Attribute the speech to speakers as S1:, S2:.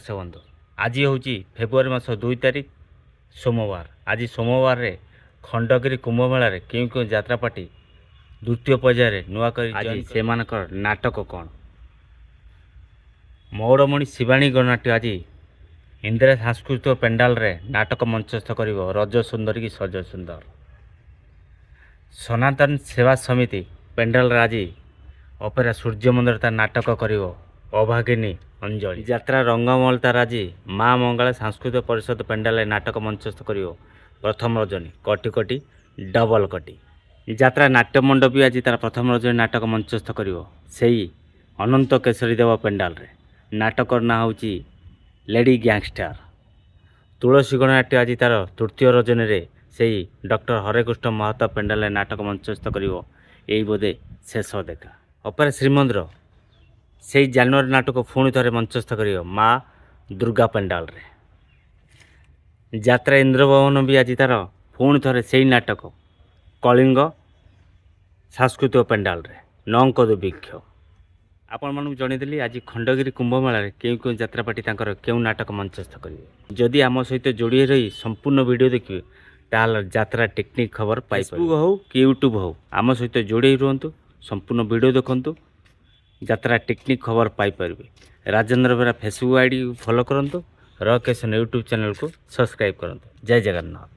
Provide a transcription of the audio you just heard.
S1: दर्शक बंधु आज हूँ फेब्रुआरी मास 2 तारिख सोमवार। आज सोमवार रे खंडगिरी कुंभमेला रे क्यों क्यों यात्रा पार्टी द्वितीय पर्यायर नुआकर आज से नाटक कौन मौड़मणि शिवाणी गणनाट्य आज इंदिरा सांस्कृतिक पेंडाल रे नाटक मंचस्थ कर रज सुंदर की सज सुंदर सनातन सेवा समिति पेंडाल रे आज अपेरा सूर्य मंदिर ता नाटक कर अभागिनी अंजलि यात्रा रंगमहल तार आज माँ मंगला सांस्कृतिक परिषद पेंडाल नाटक मंचस्थ कर प्रथम रजनी कटी कटी डबल कटी यात्रा नाट्य मंडपी आज तार प्रथम रजनी नाटक मंचस्थ कर अनंत केशरी देव पेंडाल रे नाटक ना हूँ लेडी गैंगस्टर तुलसी गणनाट्य आज तार तृतीय रजनी रे से डॉक्टर हरेकृष्ण महता पेंडाल नाटक मंचस्थ कर बोधे शेष देखा अपेरा श्रीमंदिर से जानुआरी नाटक पुणी थे मंचस्थ कर माँ दुर्गा पेंडाल रे यात्रा इंद्रभवन भी आज तार पुणी थे से नाटक कलिंग सांस्कृतिक पेंडाल रे नौंक दुर्भिक्ष आपण मानू जनईदेली आज खंडगिरी कुंभमेला क्यों क्यों यात्रा पार्टी क्यों नाटक मंचस्थ करेंगे जदि आम सहित जोड़ी रही संपूर्ण वीडियो देखिए ताल यात्रा टेक्निक खबर पाई फेसबुक हो कि यूट्यूब हो आम सहित जोड़ी रुहतु संपूर्ण वीडियो देखंतु यात्रा टेक्निक खबर पाइपर राजेंद्र बेरा फेसबुक आईडी फॉलो करंतु रकेशन यूट्यूब चैनल को सब्सक्राइब करंतु। जय जगन्नाथ।